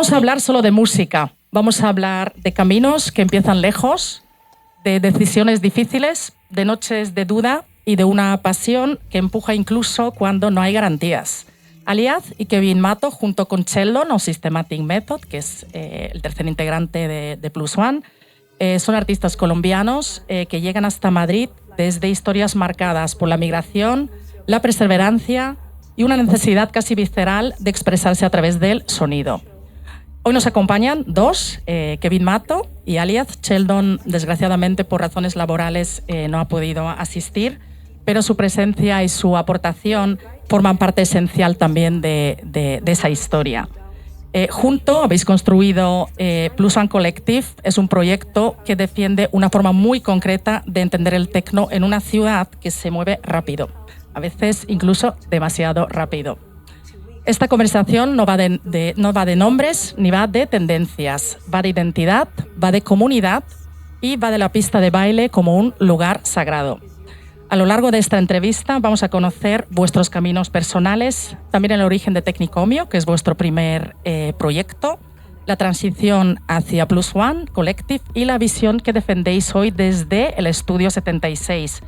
vamos a hablar solo de música. Vamos a hablar de caminos que empiezan lejos, de decisiones difíciles, de noches de duda y de una pasión que empuja incluso cuando no hay garantías. Aliad y Kevin Mato, junto con Sheldon o Systematic Method, que es el tercer integrante de Plus One, son artistas colombianos que llegan hasta Madrid desde historias marcadas por la migración, la perseverancia y una necesidad casi visceral de expresarse a través del sonido. Hoy nos acompañan dos, Kevin Mato y Aliad. Sheldon, desgraciadamente, por razones laborales, no ha podido asistir, pero su presencia y su aportación forman parte esencial también de esa historia. Junto habéis construido Plus One Collective. Es un proyecto que defiende una forma muy concreta de entender el techno en una ciudad que se mueve rápido, a veces incluso demasiado rápido. Esta conversación no va de nombres ni va de tendencias, va de identidad, va de comunidad y va de la pista de baile como un lugar sagrado. A lo largo de esta entrevista vamos a conocer vuestros caminos personales, también el origen de Tecnicomio, que es vuestro primer proyecto, la transición hacia Plus One Collective y la visión que defendéis hoy desde el Estudio 76.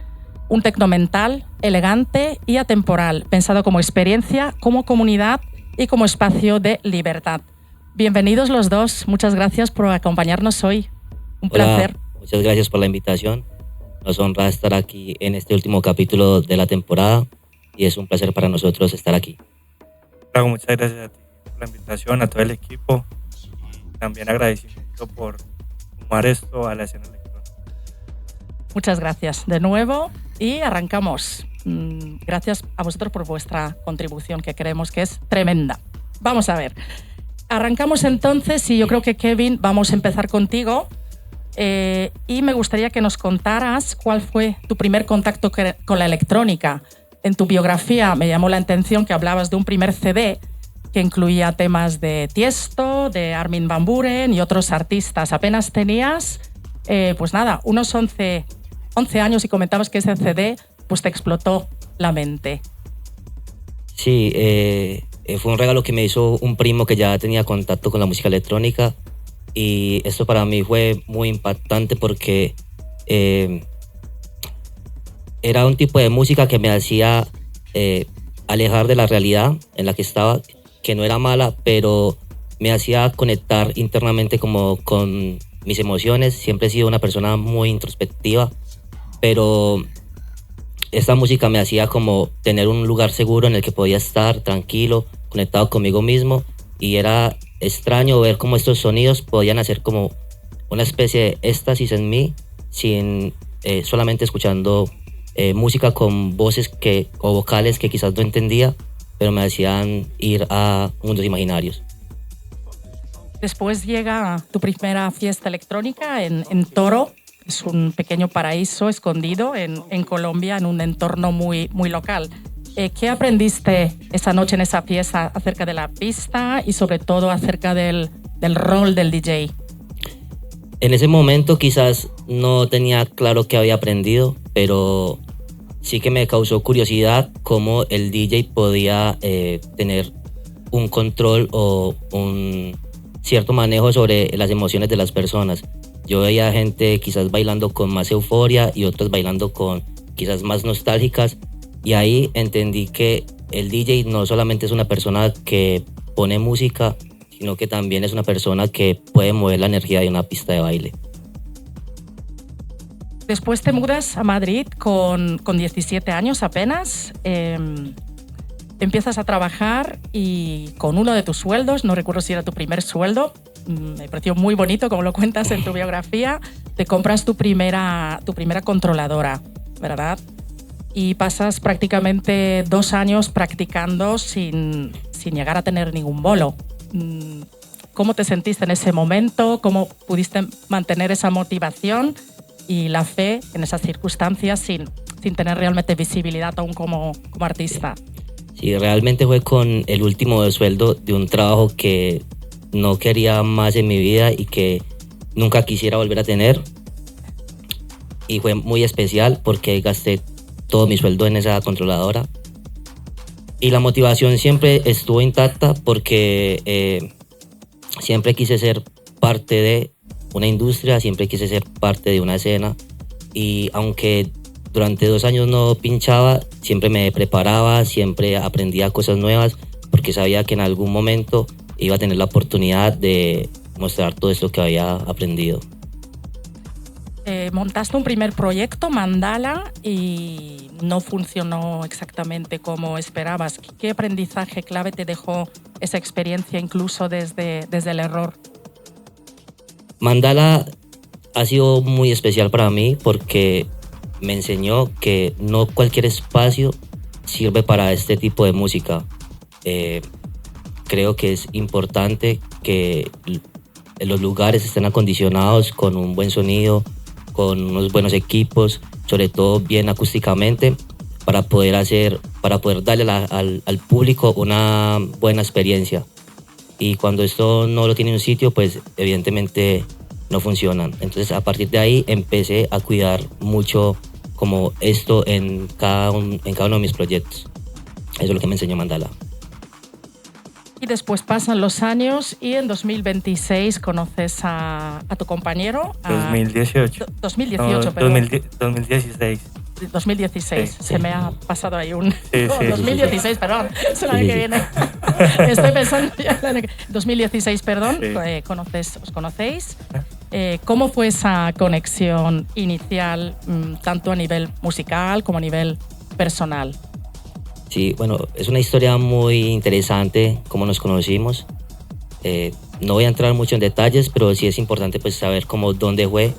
Un tecno mental, elegante y atemporal, pensado como experiencia, como comunidad y como espacio de libertad. Bienvenidos los dos, muchas gracias por acompañarnos hoy. Un placer. Muchas gracias por la invitación. Nos honra estar aquí en este último capítulo de la temporada y es un placer para nosotros estar aquí. Claro, muchas gracias a ti por la invitación, a todo el equipo y también agradecimiento por sumar esto a la escena electrónica. Muchas gracias de nuevo y arrancamos. Gracias a vosotros por vuestra contribución, que creemos que es tremenda. Vamos a ver. Arrancamos entonces y yo creo que, Kevin, vamos a empezar contigo. Y me gustaría que nos contaras cuál fue tu primer contacto con la electrónica. En tu biografía me llamó la atención que hablabas de un primer CD que incluía temas de Tiesto, de Armin van Buuren y otros artistas. Apenas tenías, pues nada, unos 11 años y comentabas que ese CD pues te explotó la mente. Sí, fue un regalo que me hizo un primo que ya tenía contacto con la música electrónica. Y esto para mí fue muy impactante porque era un tipo de música que me hacía alejar de la realidad en la que estaba, que no era mala, pero me hacía conectar internamente como con mis emociones. Siempre he sido una persona muy introspectiva, pero esta música me hacía como tener un lugar seguro en el que podía estar tranquilo, conectado conmigo mismo, y era extraño ver cómo estos sonidos podían hacer como una especie de éxtasis en mí sin solamente escuchando música con voces o vocales que quizás no entendía, pero me hacían ir a mundos imaginarios. Después llega tu primera fiesta electrónica en Toro. Es un pequeño paraíso escondido en Colombia, en un entorno muy, muy local. ¿Qué aprendiste esa noche en esa fiesta acerca de la pista y sobre todo acerca del rol del DJ? En ese momento quizás no tenía claro qué había aprendido, pero sí que me causó curiosidad cómo el DJ podía tener un control o un cierto manejo sobre las emociones de las personas. Yo veía gente quizás bailando con más euforia y otros bailando con quizás más nostálgicas. Y ahí entendí que el DJ no solamente es una persona que pone música, sino que también es una persona que puede mover la energía de una pista de baile. Después te mudas a Madrid con 17 años apenas. Empiezas a trabajar y con uno de tus sueldos, no recuerdo si era tu primer sueldo, me pareció muy bonito como lo cuentas en tu biografía, te compras tu primera controladora, ¿verdad? Y pasas prácticamente 2 años practicando sin llegar a tener ningún bolo. ¿Cómo te sentiste en ese momento? ¿Cómo pudiste mantener esa motivación y la fe en esas circunstancias sin tener realmente visibilidad aún como artista? Sí, realmente fue con el último sueldo de un trabajo que no quería más en mi vida y que nunca quisiera volver a tener. Y fue muy especial porque gasté todo mi sueldo en esa controladora. Y la motivación siempre estuvo intacta porque siempre quise ser parte de una industria, siempre quise ser parte de una escena, y aunque durante 2 años no pinchaba, siempre me preparaba, siempre aprendía cosas nuevas, porque sabía que en algún momento iba a tener la oportunidad de mostrar todo esto que había aprendido. Montaste un primer proyecto, Mandala, y no funcionó exactamente como esperabas. ¿Qué aprendizaje clave te dejó esa experiencia, incluso desde el error? Mandala ha sido muy especial para mí porque me enseñó que no cualquier espacio sirve para este tipo de música. Creo que es importante que los lugares estén acondicionados con un buen sonido, con unos buenos equipos, sobre todo bien acústicamente, para poder darle al público una buena experiencia. Y cuando esto no lo tiene en un sitio, pues evidentemente no funcionan. Entonces, a partir de ahí empecé a cuidar mucho como esto en cada uno de mis proyectos. Eso es lo que me enseñó Mandala. Y después pasan los años y en 2026 conoces a tu compañero. 2018. 2018, no, perdón. 2016. 2016, sí, se me ha pasado ahí un... Sí, no, sí, 2016, sí. perdón, es el año que viene. Estoy pensando ya en el año 2016, perdón, Sí. os conocéis. ¿Cómo fue esa conexión inicial, tanto a nivel musical como a nivel personal? Sí, bueno, es una historia muy interesante cómo nos conocimos. No voy a entrar mucho en detalles, pero sí es importante pues saber dónde fue.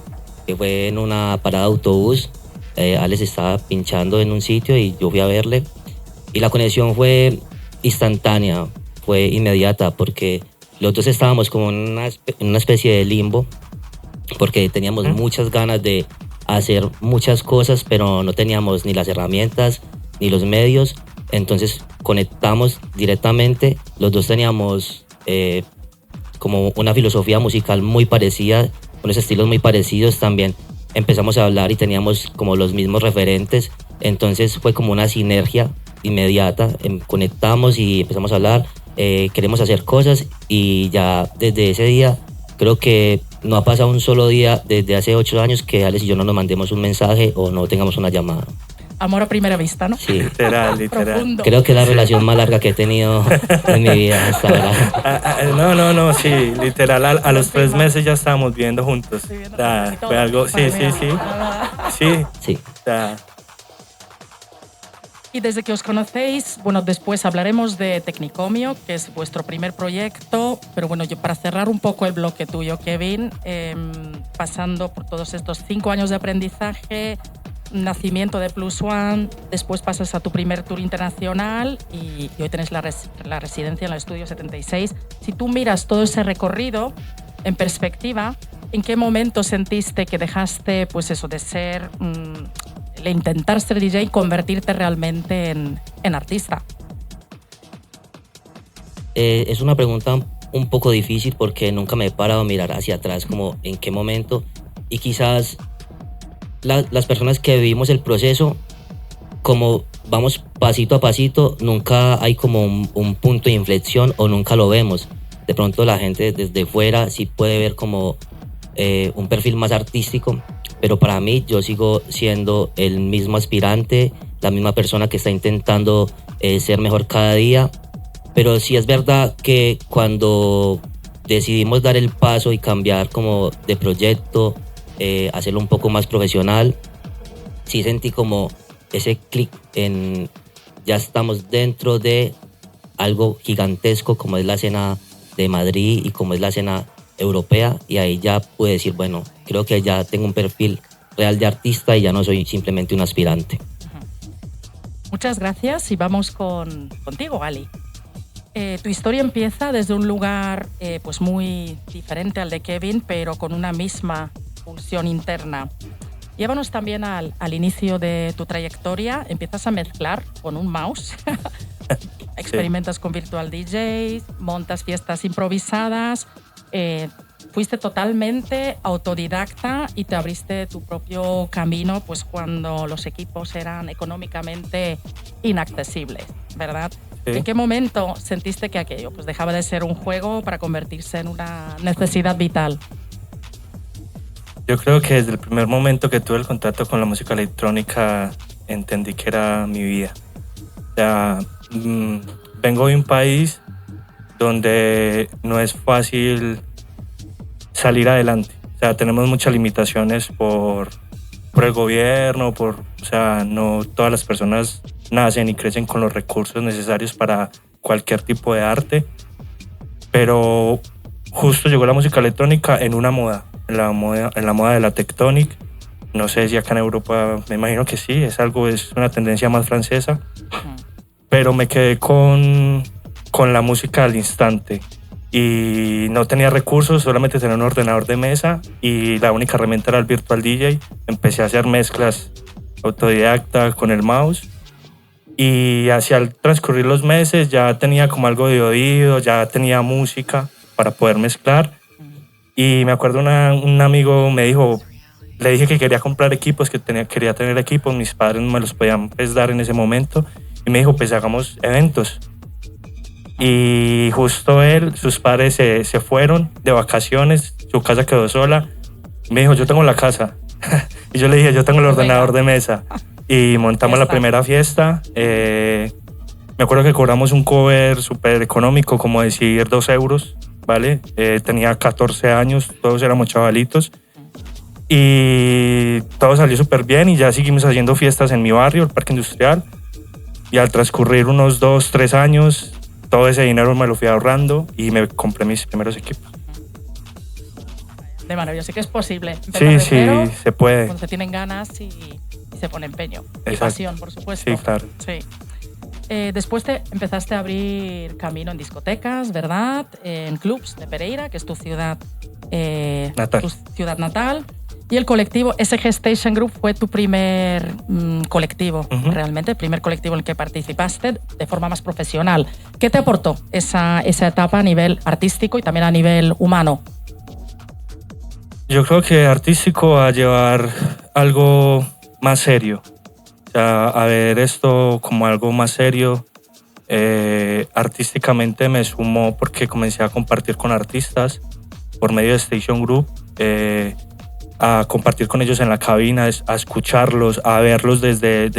Que fue en una parada de autobús. Alex estaba pinchando en un sitio y yo fui a verle. Y la conexión fue instantánea, fue inmediata, porque los dos estábamos como en una especie de limbo, porque teníamos muchas ganas de hacer muchas cosas, pero no teníamos ni las herramientas ni los medios. Entonces conectamos directamente. Los dos teníamos como una filosofía musical muy parecida, unos estilos muy parecidos también. Empezamos a hablar y teníamos como los mismos referentes. Entonces fue como una sinergia inmediata. Conectamos y empezamos a hablar. Queremos hacer cosas, y ya desde ese día creo que no ha pasado un solo día desde hace 8 años que Alex y yo no nos mandemos un mensaje o no tengamos una llamada. Amor a primera vista, ¿no? Sí. Literal. Profundo. Creo que es la relación más larga que he tenido en mi vida hasta ahora. No, sí, literal, a los 3 meses ya estábamos viviendo juntos. Viviendo O sea, juntos y todo. fue algo, sí. Sí. O sea, Y desde que os conocéis, bueno, después hablaremos de Tecnicomio, que es vuestro primer proyecto, pero bueno, yo para cerrar un poco el bloque tuyo, Kevin, pasando por todos estos 5 años de aprendizaje, nacimiento de Plus One, después pasas a tu primer tour internacional y hoy tenés la residencia en el Estudio 76. Si tú miras todo ese recorrido en perspectiva, ¿en qué momento sentiste que dejaste, pues eso, de ser, el intentar ser DJ y convertirte realmente en artista? Es una pregunta un poco difícil porque nunca me he parado a mirar hacia atrás como en qué momento, y quizás las personas que vivimos el proceso, como vamos pasito a pasito, nunca hay como un punto de inflexión o nunca lo vemos. De pronto la gente desde fuera sí puede ver como un perfil más artístico, pero para mí yo sigo siendo el mismo aspirante, la misma persona que está intentando ser mejor cada día. Pero sí es verdad que cuando decidimos dar el paso y cambiar como de proyecto, hacerlo un poco más profesional, sí sentí como ese clic en ya estamos dentro de algo gigantesco como es la escena de Madrid y como es la escena europea, y ahí ya pude decir, bueno, creo que ya tengo un perfil real de artista y ya no soy simplemente un aspirante. Muchas gracias y vamos contigo, Ali. Tu historia empieza desde un lugar pues muy diferente al de Kevin, pero con una misma pulsión interna. Llévanos también al inicio de tu trayectoria. Empiezas a mezclar con un mouse, experimentas con virtual DJs, montas fiestas improvisadas, fuiste totalmente autodidacta y te abriste tu propio camino pues cuando los equipos eran económicamente inaccesibles, ¿verdad? Sí. ¿En qué momento sentiste que aquello pues dejaba de ser un juego para convertirse en una necesidad vital? Yo creo que desde el primer momento que tuve el contacto con la música electrónica entendí que era mi vida. O sea, vengo de un país donde no es fácil salir adelante. O sea, tenemos muchas limitaciones por el gobierno, o sea, no todas las personas nacen y crecen con los recursos necesarios para cualquier tipo de arte. Pero justo llegó la música electrónica en una moda, en la moda de la tectonic. No sé si acá en Europa, me imagino que sí, es una tendencia más francesa. Pero me quedé con la música al instante. Y no tenía recursos, solamente tenía un ordenador de mesa y la única herramienta era el Virtual DJ. Empecé a hacer mezclas autodidacta con el mouse y hacia el transcurrir los meses ya tenía como algo de oído, ya tenía música para poder mezclar. Y me acuerdo un amigo me dijo, le dije que quería comprar equipos, que quería tener equipos, mis padres no me los podían dar en ese momento y me dijo, pues hagamos eventos. Y justo sus padres se fueron de vacaciones, su casa quedó sola. Me dijo, yo tengo la casa. Y yo le dije, yo tengo el ordenador de mesa. Y montamos la primera fiesta. Me acuerdo que cobramos un cover súper económico, como decir 2 euros, ¿vale? Tenía 14 años, todos éramos chavalitos. Y todo salió súper bien y ya seguimos haciendo fiestas en mi barrio, el Parque Industrial. Y al transcurrir unos 2, 3 años, todo ese dinero me lo fui ahorrando y me compré mis primeros equipos. De maravilloso, sí que es posible. Sí, se puede. Cuando se tienen ganas y se pone empeño. Exacto. Y pasión, por supuesto. Sí, claro. Sí. Después empezaste a abrir camino en discotecas, ¿verdad? En clubs de Pereira, que es tu ciudad natal. Y el colectivo SG Station Group fue tu primer colectivo, realmente, el primer colectivo en el que participaste de forma más profesional. ¿Qué te aportó esa etapa a nivel artístico y también a nivel humano? Yo creo que artístico a llevar algo más serio. O sea, a ver esto como algo más serio. Artísticamente me sumó porque comencé a compartir con artistas por medio de Station Group. A compartir con ellos en la cabina, a escucharlos, a verlos desde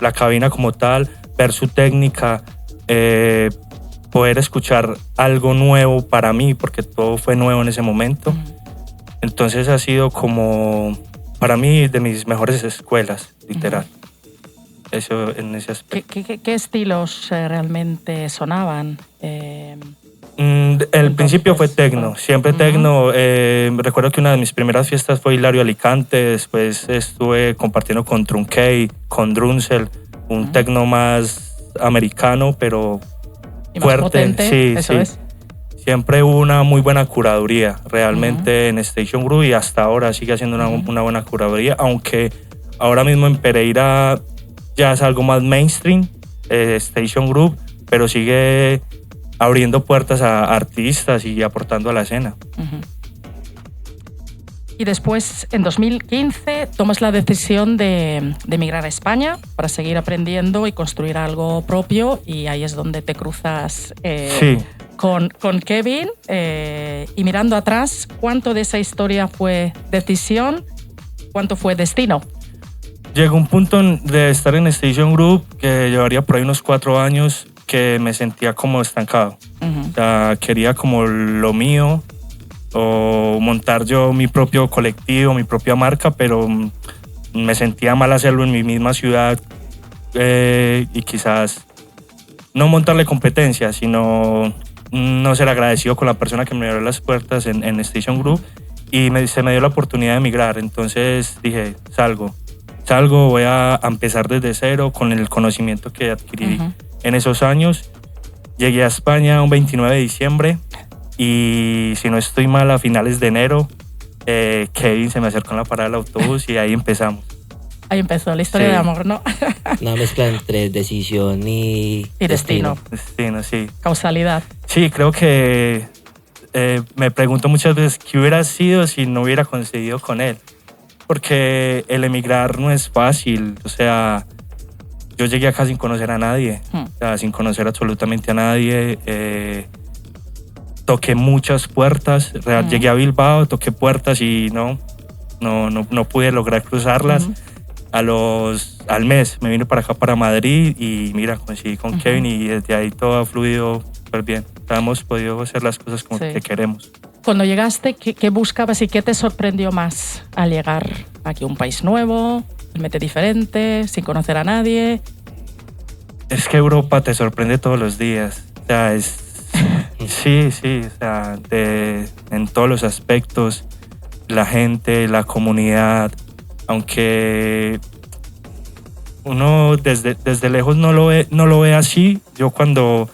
la cabina como tal, ver su técnica, poder escuchar algo nuevo para mí, porque todo fue nuevo en ese momento. Entonces ha sido como, para mí, de mis mejores escuelas, literal. Eso en ese aspecto. ¿Qué estilos realmente sonaban? El principio fue tecno, siempre tecno. Recuerdo que una de mis primeras fiestas fue Hilario Alicante, después estuve compartiendo con Trunkey, con Drunzel, un tecno más americano, pero y fuerte. Más potente, sí, eso sí. es. Siempre hubo una muy buena curaduría realmente en Station Group y hasta ahora sigue haciendo una buena curaduría, aunque ahora mismo en Pereira ya es algo más mainstream, Station Group, pero sigue abriendo puertas a artistas y aportando a la escena. Y después, en 2015, tomas la decisión de emigrar a España para seguir aprendiendo y construir algo propio, y ahí es donde te cruzas con Kevin. Y mirando atrás, ¿cuánto de esa historia fue decisión? ¿Cuánto fue destino? Llegó un punto de estar en Station Group que llevaría por ahí unos 4 años que me sentía como estancado. O sea, quería como lo mío o montar yo mi propio colectivo, mi propia marca, pero me sentía mal hacerlo en mi misma ciudad y quizás no montarle competencia, sino no ser agradecido con la persona que me abrió las puertas en Station Group y se me dio la oportunidad de emigrar. Entonces dije, salgo, voy a empezar desde cero con el conocimiento que adquirí en esos años. Llegué a España un 29 de diciembre y, si no estoy mal, a finales de enero, Kevin se me acercó en la parada del autobús y ahí empezamos. Ahí empezó la historia de amor, ¿no? Una mezcla entre decisión y destino. Destino, sí. Causalidad. Sí, creo que me pregunto muchas veces qué hubiera sido si no hubiera coincidido con él. Porque el emigrar no es fácil, o sea, yo llegué acá sin conocer a nadie, o sea, sin conocer absolutamente a nadie. Toqué muchas puertas, llegué a Bilbao, toqué puertas y no pude lograr cruzarlas. Al mes me vine para acá, para Madrid, y mira, coincidí con Kevin, y desde ahí todo ha fluido súper bien. Hemos podido hacer las cosas como que queremos. Cuando llegaste, ¿qué buscabas y qué te sorprendió más al llegar aquí a un país nuevo, totalmente diferente, sin conocer a nadie? Es que Europa te sorprende todos los días. O sea, sí, o sea, en todos los aspectos, la gente, la comunidad, aunque uno desde lejos no lo ve así. Yo cuando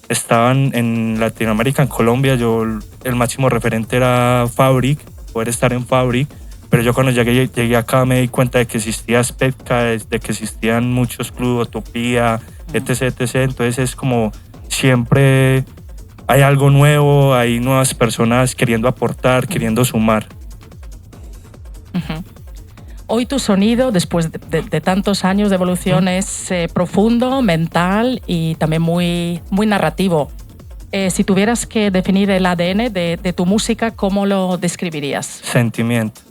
estaba en Latinoamérica, en Colombia, el máximo referente era Fabric, poder estar en Fabric, pero yo cuando llegué acá me di cuenta de que existía Spectra, de que existían muchos clubes, Utopía, etc. Entonces es como siempre hay algo nuevo, hay nuevas personas queriendo aportar, queriendo sumar. Hoy tu sonido, después de tantos años de evolución, es profundo, mental y también muy, muy narrativo. Si tuvieras que definir el ADN de tu música, ¿cómo lo describirías? Sentimiento.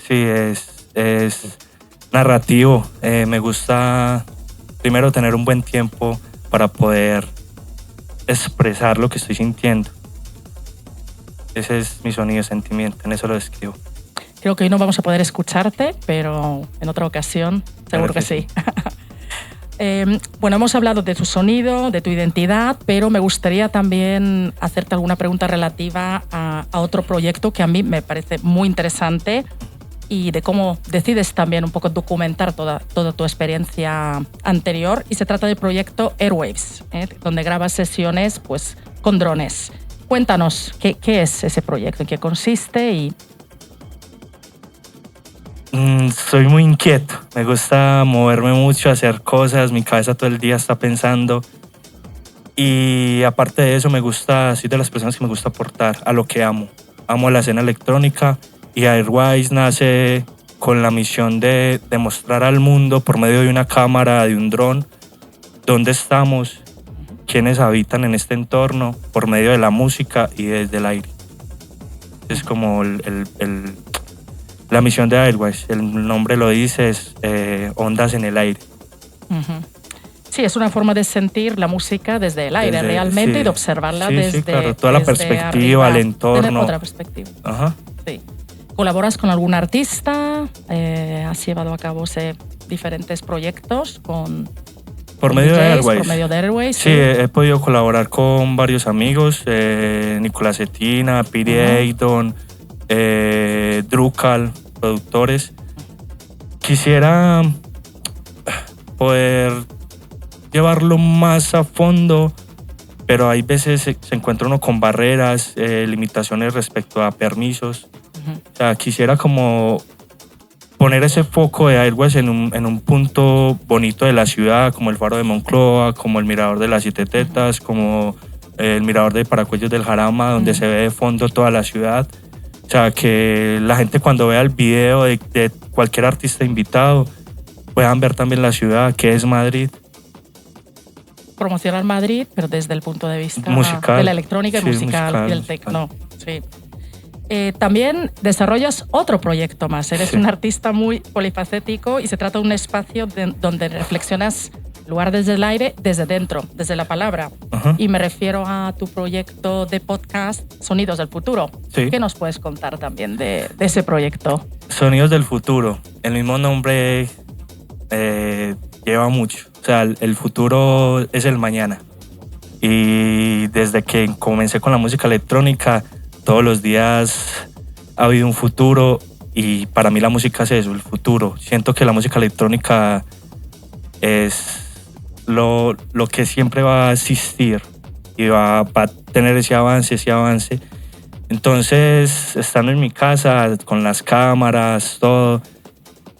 Sí, es narrativo. Me gusta primero tener un buen tiempo para poder expresar lo que estoy sintiendo. Ese es mi sonido, sentimiento, en eso lo describo. Creo que hoy no vamos a poder escucharte, pero en otra ocasión seguro que sí. Bueno, hemos hablado de tu sonido, de tu identidad, pero me gustaría también hacerte alguna pregunta relativa a otro proyecto que a mí me parece muy interesante, y de cómo decides también un poco documentar toda tu experiencia anterior. Y se trata del proyecto Airwaves, donde grabas sesiones pues, con drones. Cuéntanos, ¿qué es ese proyecto? ¿En qué consiste? Soy muy inquieto, me gusta moverme mucho, hacer cosas, mi cabeza todo el día está pensando, y aparte de eso soy de las personas que me gusta aportar a lo que amo la escena electrónica, y Airwaves nace con la misión de demostrar al mundo por medio de una cámara, de un dron, dónde estamos, quiénes habitan en este entorno, por medio de la música y desde el aire. Es como la misión de Airwaves, el nombre lo dice, es ondas en el aire. Sí, es una forma de sentir la música desde el aire realmente, y de observarla desde claro, toda la perspectiva, arriba, el entorno. tener otra perspectiva. Ajá. Sí. ¿Colaboras con algún artista? ¿Has llevado a cabo diferentes proyectos por medio DJs, de Airwaves? Por medio de Airwaves, sí. He podido colaborar con varios amigos, Nicolás Cetina, Piri Eidon, Drukal, productores. Quisiera poder llevarlo más a fondo, pero hay veces se encuentra uno con barreras, limitaciones respecto a permisos. O sea, quisiera como poner ese foco de Airwaves en un punto bonito de la ciudad, como el Faro de Moncloa, como el Mirador de las Siete Tetas, como el Mirador de Paracuellos del Jarama, donde se ve de fondo toda la ciudad. O sea, que la gente cuando vea el video de cualquier artista invitado puedan ver también la ciudad, que es Madrid. Promocionar Madrid, pero desde el punto de vista musical, de la electrónica y musical y el techno. Sí. También desarrollas otro proyecto más. Eres un artista muy polifacético, y se trata de un espacio donde reflexionas lugar desde el aire, desde dentro, desde la palabra. Y me refiero a tu proyecto de podcast Sonidos del Futuro. Sí. ¿Qué nos puedes contar también de ese proyecto? Sonidos del Futuro. El mismo nombre lleva mucho. O sea, el futuro es el mañana. Y desde que comencé con la música electrónica, todos los días ha habido un futuro, y para mí la música es eso, el futuro. Siento que la música electrónica es lo que siempre va a existir y va a tener ese avance. Entonces, estando en mi casa con las cámaras, todo,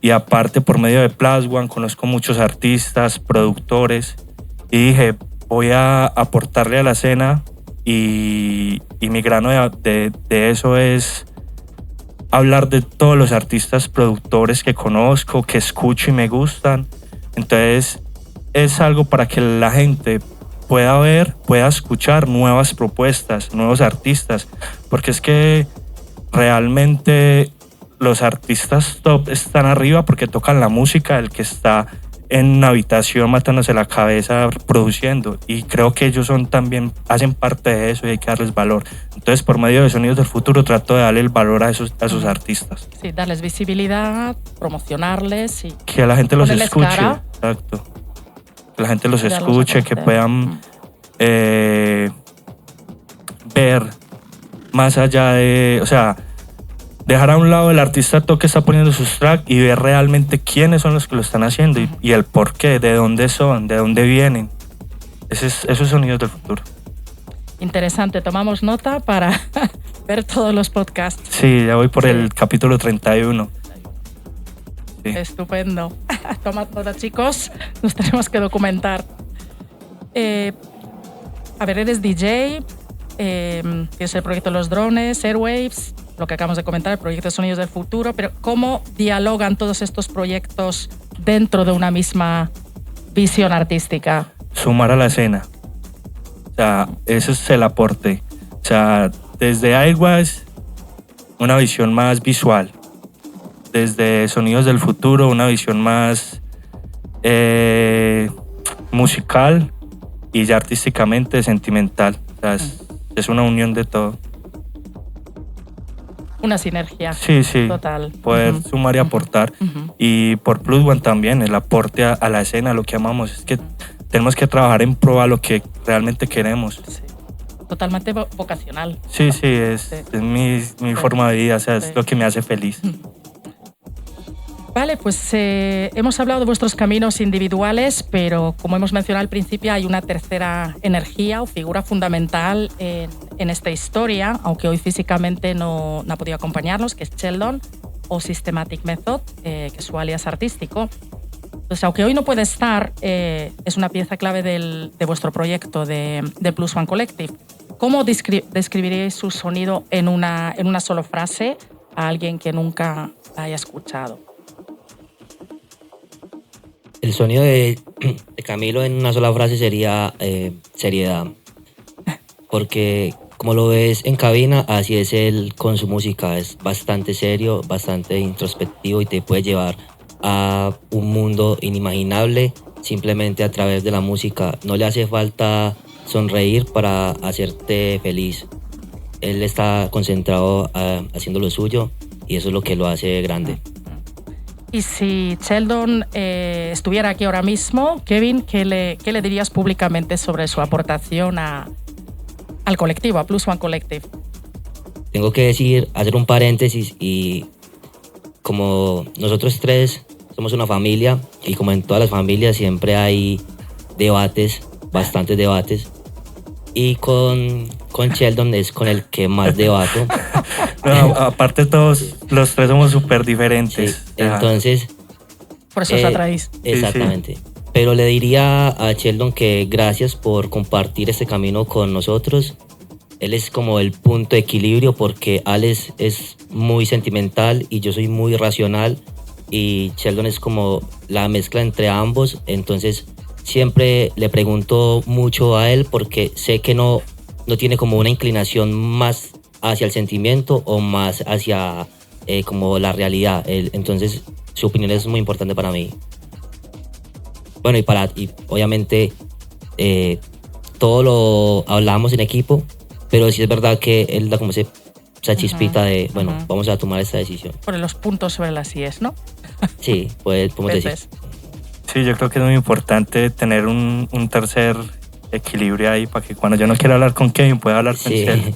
y aparte por medio de Plus One conozco muchos artistas, productores, y dije, voy a aportarle a la escena, y mi grano de eso es hablar de todos los artistas productores que conozco, que escucho y me gustan. Entonces es algo para que la gente pueda ver, pueda escuchar nuevas propuestas, nuevos artistas, porque es que realmente los artistas top están arriba porque tocan la música del que está en una habitación matándose la cabeza produciendo, y creo que ellos son también, hacen parte de eso y hay que darles valor. Entonces por medio de Sonidos del Futuro trato de darle el valor a esos artistas. Sí, darles visibilidad, promocionarles y que la gente los ponerles escuche. cara. Exacto. Que la gente los Darlos a escuche, que conocer. puedan ver más allá de, o sea, dejar a un lado el artista top que está poniendo sus tracks y ver realmente quiénes son los que lo están haciendo y el por qué, de dónde son, de dónde vienen. Esos Sonidos del Futuro. Interesante, tomamos nota para ver todos los podcasts. Sí, ya voy por el capítulo 31. Sí. Estupendo. Tomad nota, chicos, nos tenemos que documentar. A ver, eres DJ, tienes el proyecto Los Drones, Airwaves, lo que acabamos de comentar, el proyecto Sonidos del Futuro, pero ¿cómo dialogan todos estos proyectos dentro de una misma visión artística? Sumar a la escena. O sea, ese es el aporte. O sea, desde Airwaves, una visión más visual. Desde Sonidos del Futuro, una visión más musical y ya artísticamente sentimental. O sea, es una unión de todo. Una sinergia. Sí, sí. Total. Poder sumar y aportar. Y por Plus One también, el aporte a la escena, a lo que amamos. Es que tenemos que trabajar en pro a lo que realmente queremos. Sí. Totalmente vocacional. Sí, sí, es mi forma de vida, o sea, es lo que me hace feliz. Vale, pues hemos hablado de vuestros caminos individuales, pero como hemos mencionado al principio, hay una tercera energía o figura fundamental en esta historia, aunque hoy físicamente no ha podido acompañarnos, que es Sheldon o Systematic Method, que es su alias artístico. Entonces, aunque hoy no puede estar, es una pieza clave de vuestro proyecto de Plus One Collective. ¿Cómo describiríais su sonido en una sola frase a alguien que nunca la haya escuchado? El sonido de Camilo en una sola frase sería seriedad. Porque como lo ves en cabina, así es él con su música. Es bastante serio, bastante introspectivo y te puede llevar a un mundo inimaginable simplemente a través de la música. No le hace falta sonreír para hacerte feliz. Él está concentrado haciendo lo suyo y eso es lo que lo hace grande. Y si Sheldon estuviera aquí ahora mismo, Kevin, ¿qué le dirías públicamente sobre su aportación al colectivo, a Plus One Collective? Tengo que hacer un paréntesis y como nosotros tres somos una familia y como en todas las familias siempre hay debates, bastantes debates, y con Sheldon es con el que más debato. No, aparte todos los tres somos súper diferentes. Sí, entonces... Por eso os atraéis. Exactamente. Sí. Pero le diría a Sheldon que gracias por compartir este camino con nosotros. Él es como el punto de equilibrio porque Alex es muy sentimental y yo soy muy racional y Sheldon es como la mezcla entre ambos. Entonces siempre le pregunto mucho a él porque sé que no tiene como una inclinación más hacia el sentimiento o más hacia como la realidad. Entonces su opinión es muy importante para mí. Bueno, y obviamente todo lo hablamos en equipo, pero sí es verdad que él da como esa chispita de, bueno, vamos a tomar esta decisión. Por los puntos sobre las IES, ¿no? Sí, pues podemos decir. Sí, yo creo que es muy importante tener un tercer equilibrio ahí para que cuando yo no quiera hablar con Kevin pueda hablar con Sheldon.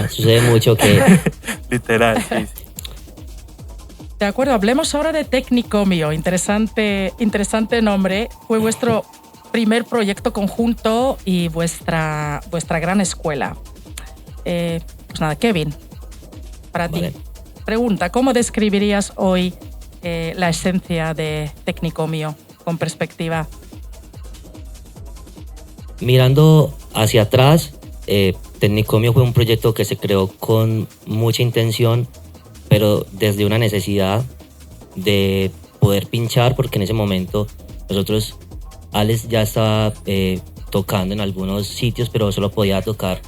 Sucede mucho que... Literal, sí. De acuerdo, hablemos ahora de Tecnicomio. Interesante nombre. Fue vuestro primer proyecto conjunto y vuestra gran escuela. Pues nada, Kevin, para ti. Pregunta, ¿cómo describirías hoy la esencia de Tecnicomio con perspectiva? Mirando hacia atrás, Tecnicomio fue un proyecto que se creó con mucha intención, pero desde una necesidad de poder pinchar, porque en ese momento nosotros, Alex ya estaba tocando en algunos sitios, pero solo podía tocar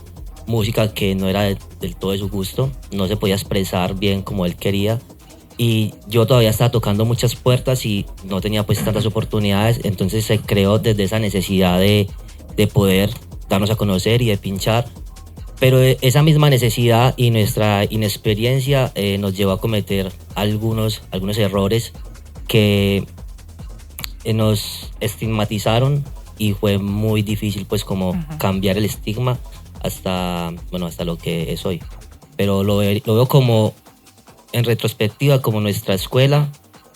música que no era del todo de su gusto, no se podía expresar bien como él quería, y yo todavía estaba tocando muchas puertas y no tenía pues tantas oportunidades, entonces se creó desde esa necesidad de poder darnos a conocer y de pinchar, pero esa misma necesidad y nuestra inexperiencia nos llevó a cometer algunos errores que nos estigmatizaron y fue muy difícil pues como cambiar el estigma hasta lo que es hoy. Pero lo veo como en retrospectiva como nuestra escuela,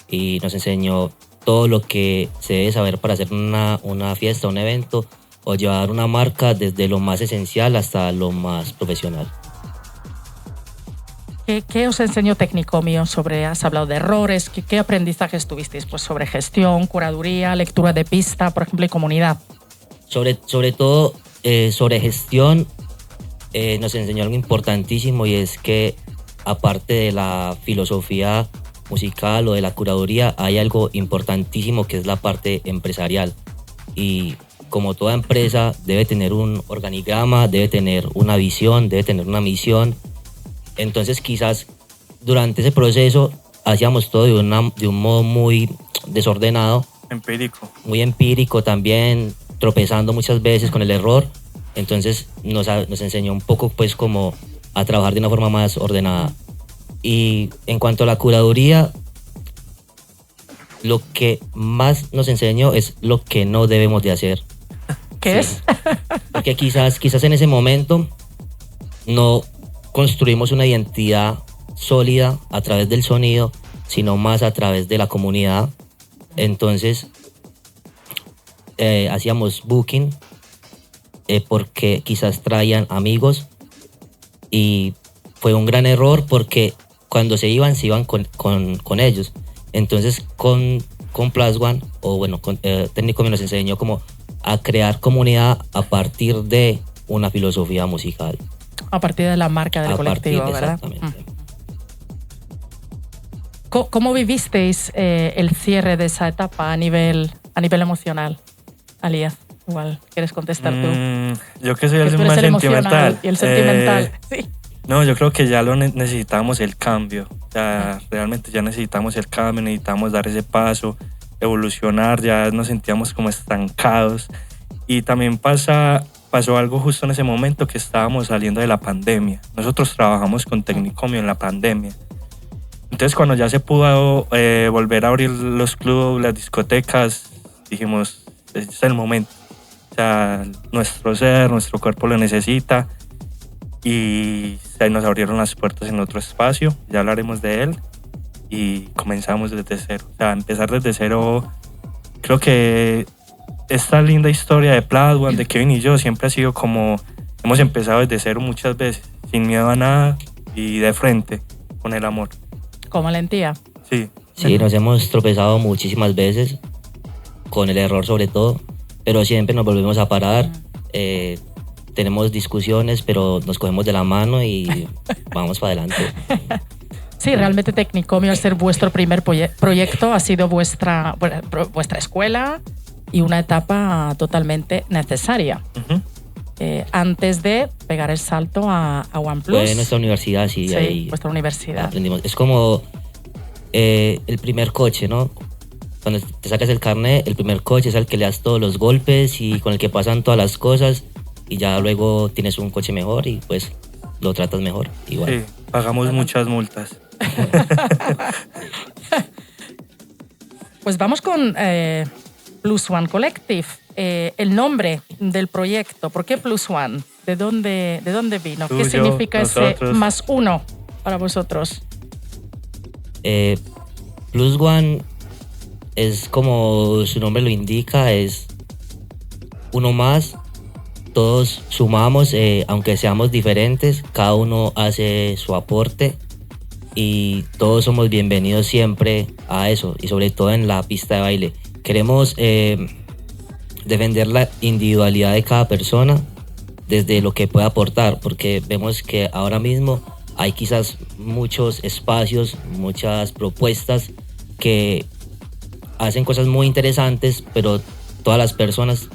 y nos enseñó todo lo que se debe saber para hacer una fiesta, un evento o llevar una marca desde lo más esencial hasta lo más profesional. ¿Qué os enseñó Tecnicomio? Has hablado de errores, ¿qué aprendizajes tuvisteis? Pues sobre gestión, curaduría, lectura de pista, por ejemplo, y comunidad. Sobre todo sobre gestión nos enseñó algo importantísimo, y es que aparte de la filosofía musical o de la curaduría, hay algo importantísimo que es la parte empresarial. Y como toda empresa debe tener un organigrama, debe tener una visión, debe tener una misión. Entonces quizás durante ese proceso hacíamos todo de un modo muy desordenado. Muy empírico también, tropezando muchas veces con el error. Entonces nos enseñó un poco pues como a trabajar de una forma más ordenada. Y en cuanto a la curaduría, lo que más nos enseñó es lo que no debemos de hacer. ¿Qué es? Porque quizás en ese momento no construimos una identidad sólida a través del sonido, sino más a través de la comunidad. Entonces hacíamos booking porque quizás traían amigos, y fue un gran error porque cuando se iban con ellos. Entonces con Plus One, o bueno, Tecnicomio nos enseñó como a crear comunidad a partir de una filosofía musical. A partir de la marca del colectivo, ¿verdad? Exactamente. ¿Cómo vivisteis el cierre de esa etapa a nivel emocional? Alias, igual, ¿quieres contestar tú? Yo que soy el más sentimental. Y el sentimental, sí. No, yo creo que ya necesitamos el cambio. Realmente ya necesitamos el cambio, necesitamos dar ese paso, evolucionar, ya nos sentíamos como estancados. Y también pasó algo justo en ese momento, que estábamos saliendo de la pandemia. Nosotros trabajamos con Tecnicomio en la pandemia. Entonces cuando ya se pudo volver a abrir los clubes, las discotecas, dijimos, este es el momento. O sea, nuestro ser, nuestro cuerpo lo necesita, y se nos abrieron las puertas en otro espacio, ya hablaremos de él, y comenzamos desde cero. O sea, empezar desde cero, creo que esta linda historia de Plus One, de Kevin y yo, siempre ha sido como, hemos empezado desde cero muchas veces, sin miedo a nada y de frente, con el amor. Con valentía. Sí. Sí, nos hemos tropezado muchísimas veces, con el error sobre todo, pero siempre nos volvemos a parar. Tenemos discusiones, pero nos cogemos de la mano y vamos para adelante. Sí, realmente Tecnicomio, al ser vuestro primer proyecto, ha sido vuestra escuela y una etapa totalmente necesaria. Antes de pegar el salto a OnePlus. Fue nuestra universidad, sí. Sí, ahí vuestra universidad. Aprendimos. Es como el primer coche, ¿no? Cuando te sacas el carnet, el primer coche es el que le das todos los golpes y con el que pasan todas las cosas, y ya luego tienes un coche mejor y pues lo tratas mejor. Igual. Sí, pagamos muchas multas. Pues vamos con Plus One Collective. El nombre del proyecto, ¿por qué Plus One? ¿De dónde vino? ¿Qué significa ese más uno para vosotros? Plus One es como su nombre lo indica, es uno más. Todos sumamos, aunque seamos diferentes, cada uno hace su aporte y todos somos bienvenidos siempre a eso, y sobre todo en la pista de baile. Queremos defender la individualidad de cada persona, desde lo que puede aportar, porque vemos que ahora mismo hay quizás muchos espacios, muchas propuestas que hacen cosas muy interesantes, pero todas las personas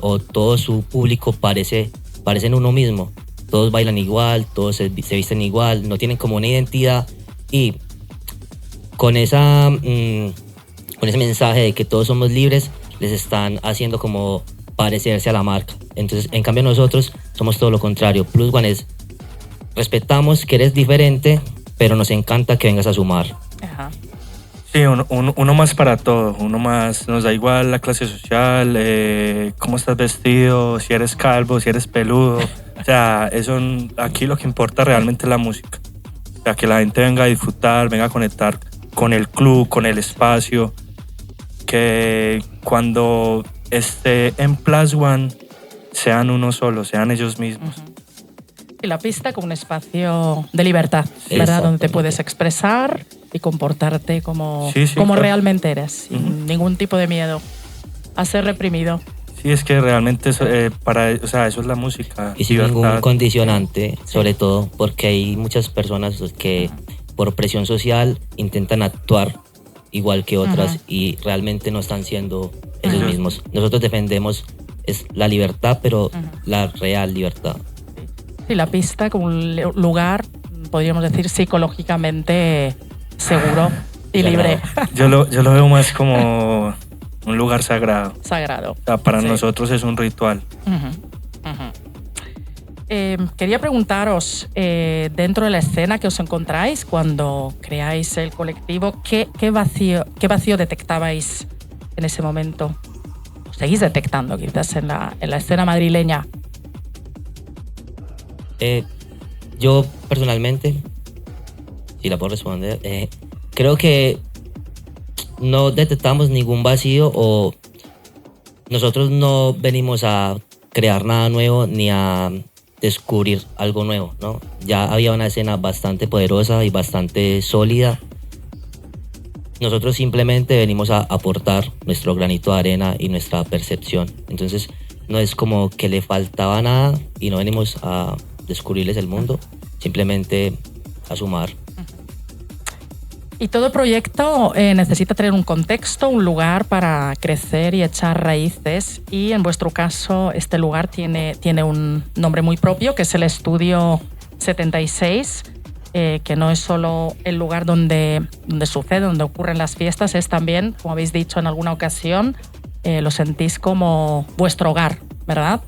o todo su público parecen uno mismo. Todos bailan igual, todos se visten igual, no tienen como una identidad, y con ese mensaje de que todos somos libres, les están haciendo como parecerse a la marca. Entonces, en cambio, nosotros somos todo lo contrario. Plus One es: respetamos que eres diferente, pero nos encanta que vengas a sumar. Ajá. Sí, uno más para todo, uno más, nos da igual la clase social, cómo estás vestido, si eres calvo, si eres peludo. O sea, eso, aquí lo que importa realmente es la música. O sea, que la gente venga a disfrutar, venga a conectar con el club, con el espacio, que cuando esté en Plus One sean uno solo, sean ellos mismos. Y la pista como un espacio de libertad, ¿verdad? Donde te puedes expresar y comportarte como claro, realmente eres, sin ningún tipo de miedo a ser reprimido. Sí, es que realmente eso, eso es la música. Y sin ningún condicionante, sobre todo porque hay muchas personas que por presión social intentan actuar igual que otras y realmente no están siendo ellos mismos. Nosotros defendemos es la libertad, pero la real libertad. Y la pista como un lugar, podríamos decir, psicológicamente seguro y libre. Yo lo veo más como un lugar sagrado. Sagrado. O sea, para nosotros es un ritual. Quería preguntaros, dentro de la escena que os encontráis cuando creáis el colectivo, ¿qué vacío detectabais en ese momento? ¿Seguís detectando quizás en la escena madrileña? Yo personalmente, si la puedo responder, creo que no detectamos ningún vacío, o nosotros no venimos a crear nada nuevo ni a descubrir algo nuevo, ¿no? Ya había una escena bastante poderosa y bastante sólida. Nosotros simplemente venimos a aportar nuestro granito de arena y nuestra percepción. Entonces no es como que le faltaba nada y no venimos a descubrirles el mundo, simplemente a sumar. Y todo proyecto necesita tener un contexto, un lugar para crecer y echar raíces, y en vuestro caso este lugar tiene un nombre muy propio, que es el Estudio 76, que no es solo el lugar donde sucede, donde ocurren las fiestas, es también, como habéis dicho en alguna ocasión, lo sentís como vuestro hogar, ¿verdad?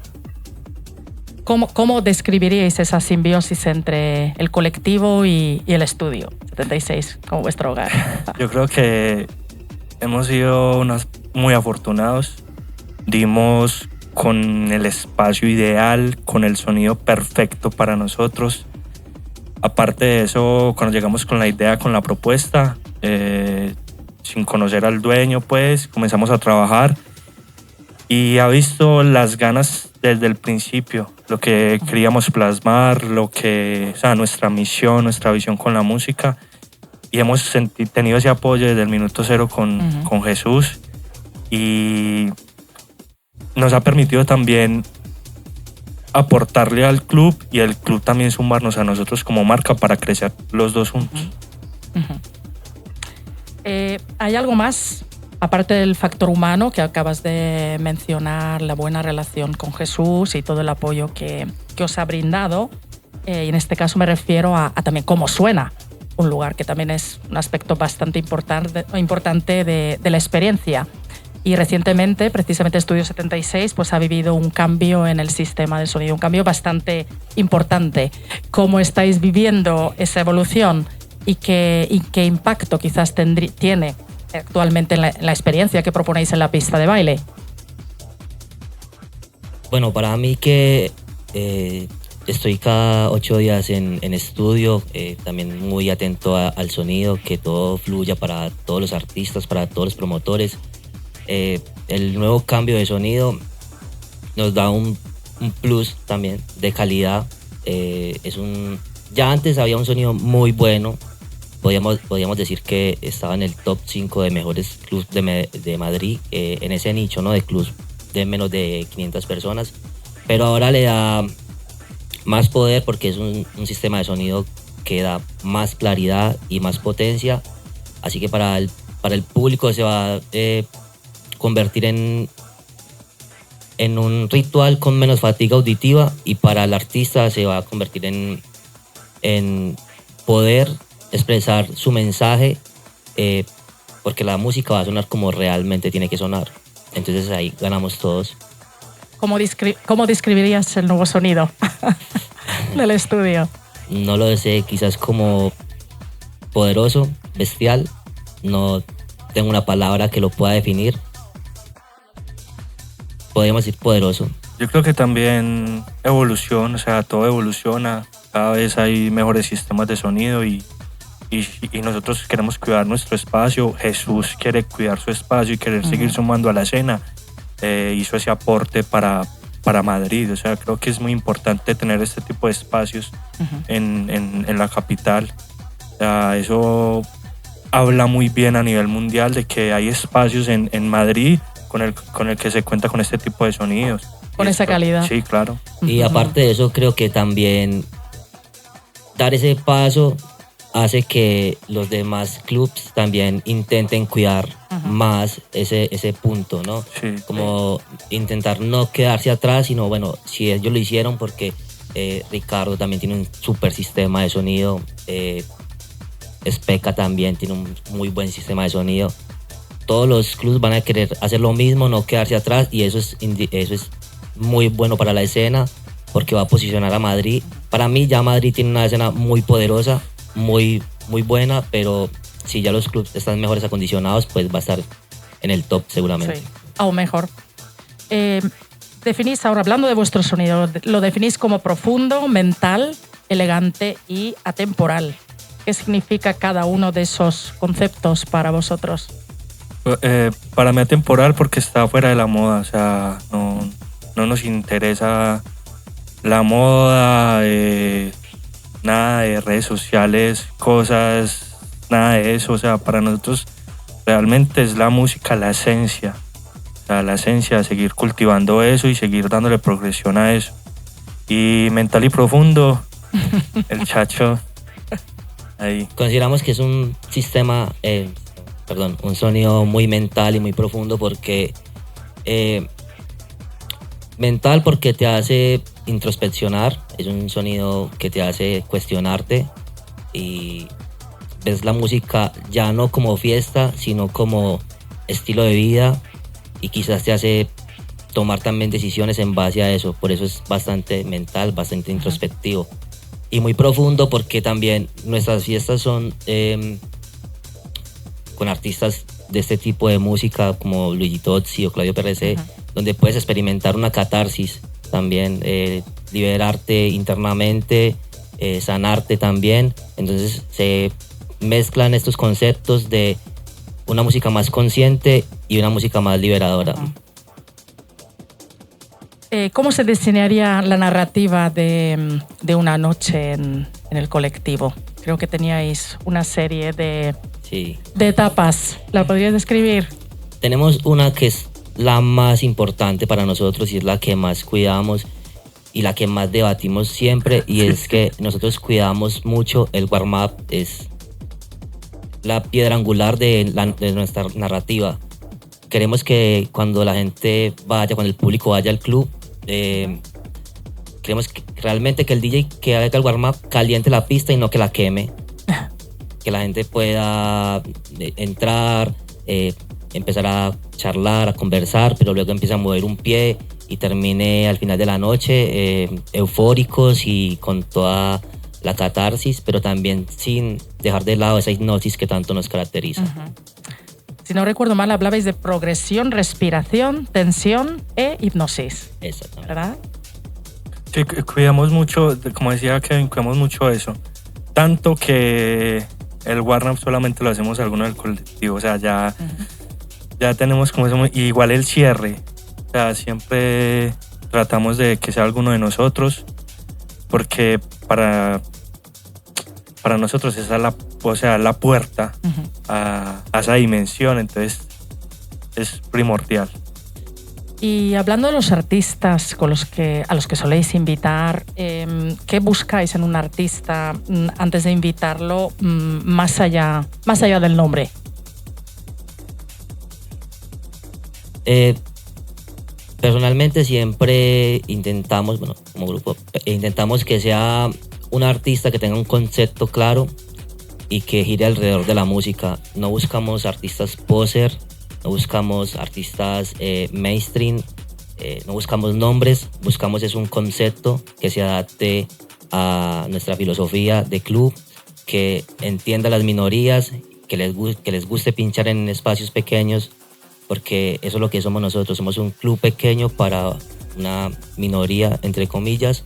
¿Cómo describiríais esa simbiosis entre el colectivo y el Estudio 76 como vuestro hogar? Yo creo que hemos sido muy afortunados. Dimos con el espacio ideal, con el sonido perfecto para nosotros. Aparte de eso, cuando llegamos con la idea, con la propuesta, sin conocer al dueño, pues comenzamos a trabajar y ha visto las ganas desde el principio, lo que queríamos plasmar, nuestra misión, nuestra visión con la música, y hemos tenido ese apoyo desde el minuto cero con Jesús, y nos ha permitido también aportarle al club y el club también sumarnos a nosotros como marca para crecer los dos juntos. ¿Hay algo más? Aparte del factor humano que acabas de mencionar, la buena relación con Jesús y todo el apoyo que os ha brindado, y en este caso me refiero a también cómo suena un lugar, que también es un aspecto bastante importante de la experiencia. Y recientemente, precisamente Estudio 76 pues ha vivido un cambio en el sistema de sonido, un cambio bastante importante. ¿Cómo estáis viviendo esa evolución y qué impacto quizás tiene actualmente en la experiencia que proponéis en la pista de baile? Bueno, para mí que estoy cada 8 días en estudio, también muy atento al sonido, que todo fluya para todos los artistas, para todos los promotores. El nuevo cambio de sonido nos da un plus también de calidad. Ya antes había un sonido muy bueno. Podríamos decir que estaba en el top 5 de mejores clubs de Madrid, en ese nicho, ¿no? De clubs de menos de 500 personas. Pero ahora le da más poder porque es un sistema de sonido que da más claridad y más potencia. Así que para el público se va a convertir en un ritual con menos fatiga auditiva, y para el artista se va a convertir en poder expresar su mensaje, porque la música va a sonar como realmente tiene que sonar. Entonces ahí ganamos todos. ¿Cómo describirías el nuevo sonido del estudio? No lo sé, quizás como poderoso, bestial. No tengo una palabra que lo pueda definir. Podríamos decir poderoso. Yo creo que también evolución, o sea, todo evoluciona. Cada vez hay mejores sistemas de sonido y nosotros queremos cuidar nuestro espacio. Jesús quiere cuidar su espacio y querer seguir sumando a la escena. Hizo ese aporte para Madrid. O sea, creo que es muy importante tener este tipo de espacios en la capital. O sea, eso habla muy bien a nivel mundial de que hay espacios en Madrid con el que se cuenta con este tipo de sonidos. Con esa calidad. Sí, claro. Y aparte de eso, creo que también dar ese paso hace que los demás clubs también intenten cuidar más ese punto, ¿no? Sí. Como intentar no quedarse atrás, sino bueno, si ellos lo hicieron, porque Ricardo también tiene un súper sistema de sonido, Speca también tiene un muy buen sistema de sonido. Todos los clubs van a querer hacer lo mismo, no quedarse atrás, y eso es muy bueno para la escena, porque va a posicionar a Madrid. Para mí ya Madrid tiene una escena muy poderosa, muy, muy buena, pero si ya los clubs están mejores acondicionados, pues va a estar en el top seguramente. Sí, aún mejor. Definís, ahora hablando de vuestro sonido, lo definís como profundo, mental, elegante y atemporal. ¿Qué significa cada uno de esos conceptos para vosotros? Para mí atemporal porque está fuera de la moda. O sea, no nos interesa la moda, nada de redes sociales, cosas, nada de eso. O sea, para nosotros realmente es la música, la esencia. O sea, la esencia, seguir cultivando eso y seguir dándole progresión a eso. Y mental y profundo, el Chacho, ahí. Consideramos que es un sistema, un sonido muy mental y muy profundo, porque mental porque te hace introspeccionar, es un sonido que te hace cuestionarte y ves la música ya no como fiesta, sino como estilo de vida, y quizás te hace tomar también decisiones en base a eso. Por eso es bastante mental, bastante introspectivo. Y muy profundo porque también nuestras fiestas son con artistas de este tipo de música como Luigi Tozzi o Claudio PRC, donde puedes experimentar una catarsis también, liberarte internamente, sanarte también. Entonces se mezclan estos conceptos de una música más consciente y una música más liberadora. ¿Cómo se diseñaría la narrativa de una noche en el colectivo? Creo que teníais una serie de etapas. ¿La podrías describir? Tenemos una que es la más importante para nosotros y es la que más cuidamos y la que más debatimos siempre, y es que nosotros cuidamos mucho el warm-up. Es la piedra angular de nuestra narrativa. Queremos que cuando la gente vaya, cuando el público vaya al club, queremos que realmente que el DJ que haga el warm-up caliente la pista y no que la queme. Que la gente pueda entrar, empezar a charlar, a conversar, pero luego empieza a mover un pie y termine al final de la noche eufóricos y con toda la catarsis, pero también sin dejar de lado esa hipnosis que tanto nos caracteriza. Si no recuerdo mal, hablabais de progresión, respiración, tensión e hipnosis. Exactamente. ¿Verdad? Sí, cuidamos mucho, como decía Kevin, cuidamos mucho eso. Tanto que el warm-up solamente lo hacemos algunos del colectivo. O sea, ya tenemos como eso. Igual el cierre. O sea, siempre tratamos de que sea alguno de nosotros, porque para nosotros esa es la puerta a esa dimensión. Entonces es primordial. Y hablando de los artistas a los que soléis invitar, ¿qué buscáis en un artista antes de invitarlo más allá del nombre? Personalmente siempre intentamos, bueno, como grupo, intentamos que sea un artista que tenga un concepto claro y que gire alrededor de la música. No buscamos artistas poser, no buscamos artistas mainstream, no buscamos nombres, buscamos es un concepto que se adapte a nuestra filosofía de club, que entienda las minorías, que les guste pinchar en espacios pequeños, porque eso es lo que somos nosotros. Somos un club pequeño para una minoría, entre comillas.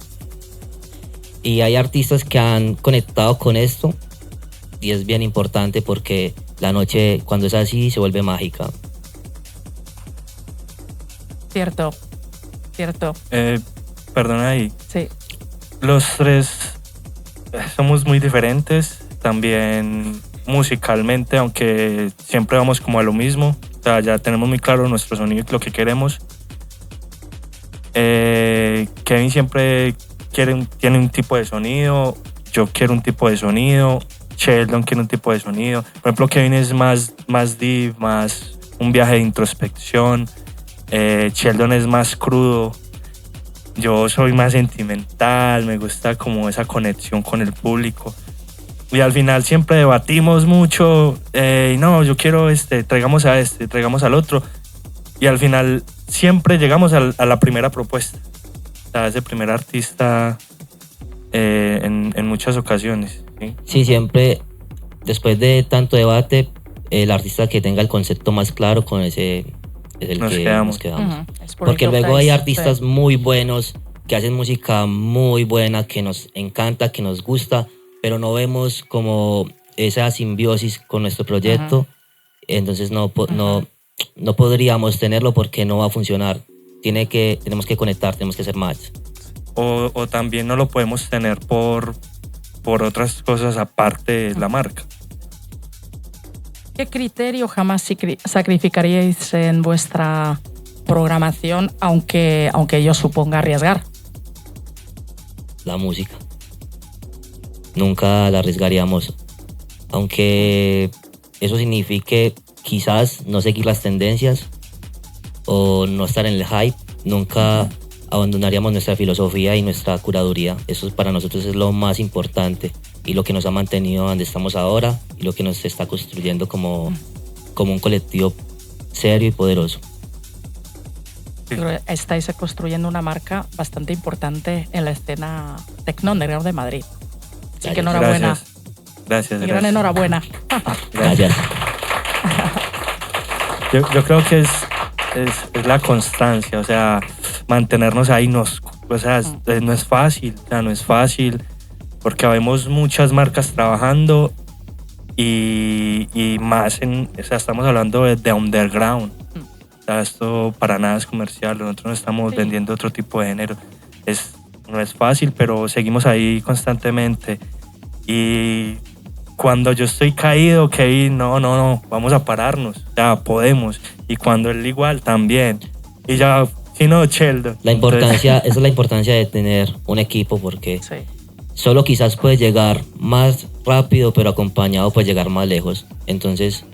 Y hay artistas que han conectado con esto y es bien importante porque la noche, cuando es así, se vuelve mágica. Cierto. Perdona ahí. Sí. Los tres somos muy diferentes, también musicalmente, aunque siempre vamos como a lo mismo. O sea, ya tenemos muy claro nuestro sonido y lo que queremos. Kevin siempre tiene un tipo de sonido, yo quiero un tipo de sonido, Sheldon quiere un tipo de sonido. Por ejemplo, Kevin es más deep, más un viaje de introspección. Sheldon es más crudo. Yo soy más sentimental, me gusta como esa conexión con el público. Y al final siempre debatimos mucho, no, yo quiero traigamos al otro. Y al final siempre llegamos a la primera propuesta, o sea, ese primer artista en muchas ocasiones. ¿Sí? Sí, siempre, después de tanto debate, el artista que tenga el concepto más claro, con ese es el que nos quedamos. Porque luego hay artistas muy buenos que hacen música muy buena, que nos encanta, que nos gusta, pero no vemos como esa simbiosis con nuestro proyecto. Entonces no podríamos tenerlo porque no va a funcionar. Tenemos que conectar, tenemos que ser match. O también no lo podemos tener por otras cosas aparte de la marca. ¿Qué criterio jamás sacrificaríais en vuestra programación, aunque ello suponga arriesgar? La música. Nunca la arriesgaríamos, aunque eso signifique quizás no seguir las tendencias o no estar en el hype. Nunca abandonaríamos nuestra filosofía y nuestra curaduría. Eso para nosotros es lo más importante y lo que nos ha mantenido donde estamos ahora y lo que nos está construyendo como un colectivo serio y poderoso. Estáis construyendo una marca bastante importante en la escena techno underground de Madrid. Así que enhorabuena. Gracias. Gran enhorabuena. Gracias. Yo creo que es la constancia, o sea, mantenernos ahí no es fácil, porque habemos muchas marcas trabajando y más estamos hablando de underground. O sea, esto para nada es comercial, nosotros no estamos vendiendo otro tipo de género. No es fácil, pero seguimos ahí constantemente. Y cuando yo estoy caído, Kevin, no, vamos a pararnos, ya podemos. Y cuando él igual, también. Y ya, si no, Sheldon. Esa es la importancia de tener un equipo, porque solo quizás puedes llegar más rápido, pero acompañado puedes llegar más lejos. Entonces,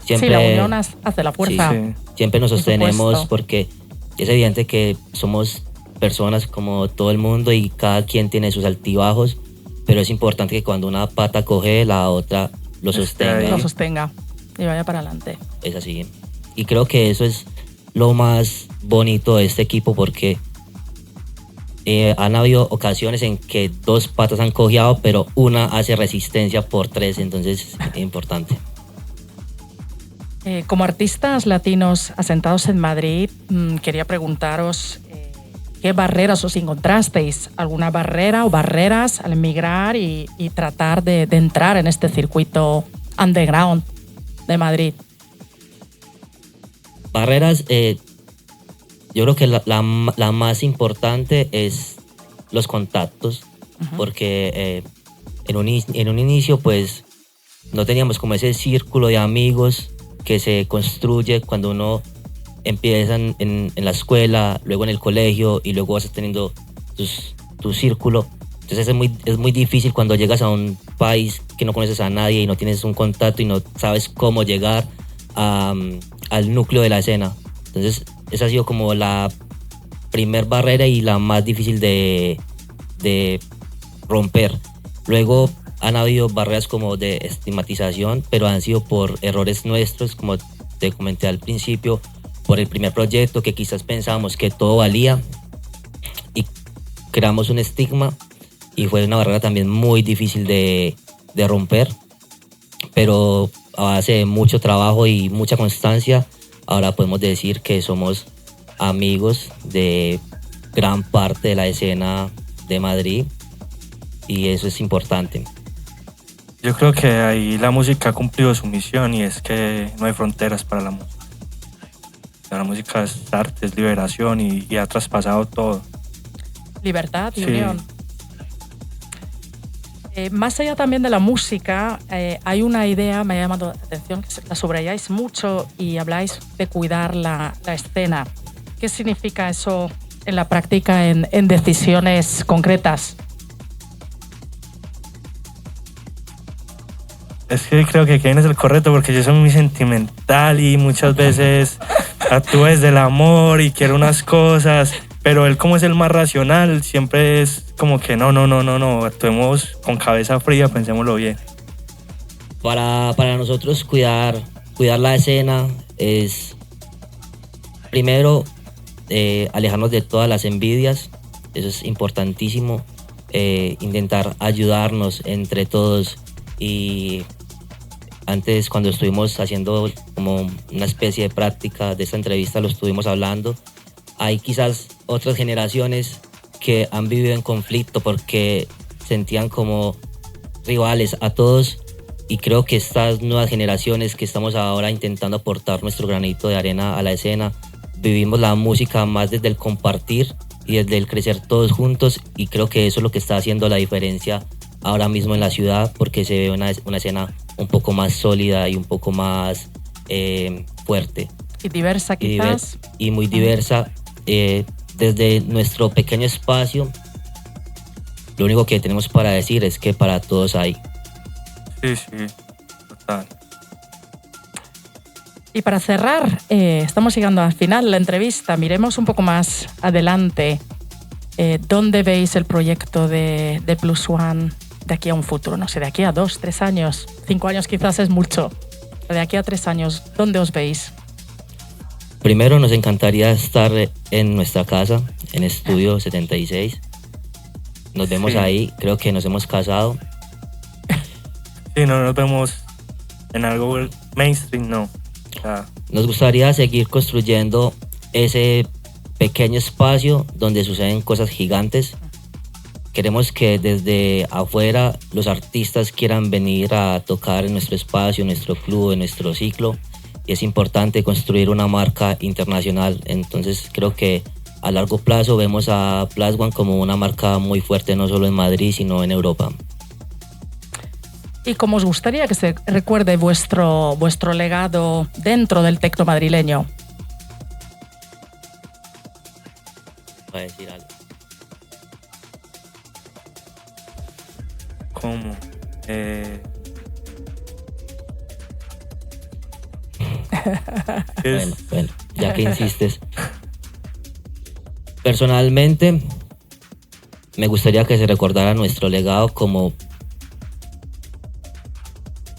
siempre... Sí, la unión hace la fuerza. Sí. Siempre nos sostenemos porque es evidente que somos personas como todo el mundo y cada quien tiene sus altibajos, pero es importante que cuando una pata coge, la otra lo sostenga. Lo sostenga y vaya para adelante. Es así. Y creo que eso es lo más bonito de este equipo, porque han habido ocasiones en que dos patas han cojeado, pero una hace resistencia por tres, entonces es importante. Como artistas latinos asentados en Madrid, quería preguntaros qué barreras os encontrasteis, alguna barrera o barreras al emigrar y tratar de entrar en este circuito underground de Madrid. Barreras, yo creo que la más importante es los contactos, porque en un inicio pues no teníamos como ese círculo de amigos que se construye cuando uno empiezan en la escuela, luego en el colegio y luego vas teniendo tu círculo. Entonces es muy difícil cuando llegas a un país que no conoces a nadie y no tienes un contacto y no sabes cómo llegar al núcleo de la escena. Entonces esa ha sido como la primer barrera y la más difícil de romper. Luego han habido barreras como de estigmatización, pero han sido por errores nuestros, como te comenté al principio, por el primer proyecto que quizás pensábamos que todo valía y creamos un estigma y fue una barrera también muy difícil de romper, pero a base de mucho trabajo y mucha constancia, ahora podemos decir que somos amigos de gran parte de la escena de Madrid y eso es importante. Yo creo que ahí la música ha cumplido su misión y es que no hay fronteras para la música. La música es arte, es liberación y ha traspasado todo. Libertad y unión. Más allá también de la música, hay una idea, me ha llamado la atención, que la subrayáis mucho y habláis de cuidar la escena. ¿Qué significa eso en la práctica, en decisiones concretas? Es que creo que Kevin es el correcto porque yo soy muy sentimental y muchas veces actúo desde el amor y quiero unas cosas, pero él como es el más racional siempre es como que no, actuemos con cabeza fría, pensémoslo bien. Para nosotros cuidar la escena es primero alejarnos de todas las envidias, eso es importantísimo, intentar ayudarnos entre todos. Y antes, cuando estuvimos haciendo como una especie de práctica de esta entrevista, lo estuvimos hablando, hay quizás otras generaciones que han vivido en conflicto porque sentían como rivales a todos, y creo que estas nuevas generaciones que estamos ahora intentando aportar nuestro granito de arena a la escena, vivimos la música más desde el compartir y desde el crecer todos juntos, y creo que eso es lo que está haciendo la diferencia ahora mismo en la ciudad, porque se ve una escena un poco más sólida y un poco más fuerte. Y diversa quizás. Y muy diversa. Desde nuestro pequeño espacio, lo único que tenemos para decir es que para todos hay. Sí, total. Y para cerrar, estamos llegando al final de la entrevista, miremos un poco más adelante. ¿Dónde veis el proyecto de Plus One de aquí a un futuro? No sé, de aquí a 2, 3 años, 5 años quizás es mucho. De aquí a 3 años, ¿dónde os veis? Primero nos encantaría estar en nuestra casa, en Estudio 76. Nos vemos ahí, creo que nos hemos casado. Sí, no nos vemos en algo mainstream, no. Nos gustaría seguir construyendo ese pequeño espacio donde suceden cosas gigantes. Queremos que desde afuera los artistas quieran venir a tocar en nuestro espacio, en nuestro club, en nuestro ciclo. Y es importante construir una marca internacional. Entonces creo que a largo plazo vemos a Plus One como una marca muy fuerte, no solo en Madrid, sino en Europa. ¿Y cómo os gustaría que se recuerde vuestro legado dentro del tecno madrileño? Voy a decir algo. ¿Cómo? Bueno, ya que insistes. Personalmente, me gustaría que se recordara nuestro legado como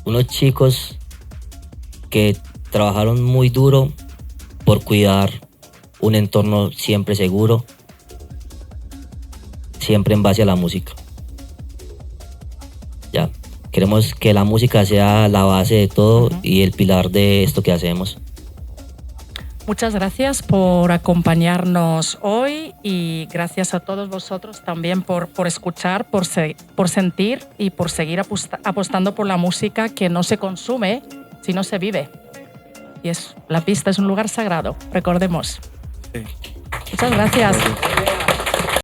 unos chicos que trabajaron muy duro por cuidar un entorno siempre seguro, siempre en base a la música. Ya, queremos que la música sea la base de todo y el pilar de esto que hacemos. Muchas gracias por acompañarnos hoy y gracias a todos vosotros también por escuchar, por sentir y por seguir apostando por la música que no se consume, sino se vive. Y la pista es un lugar sagrado, recordemos. Sí. Muchas gracias.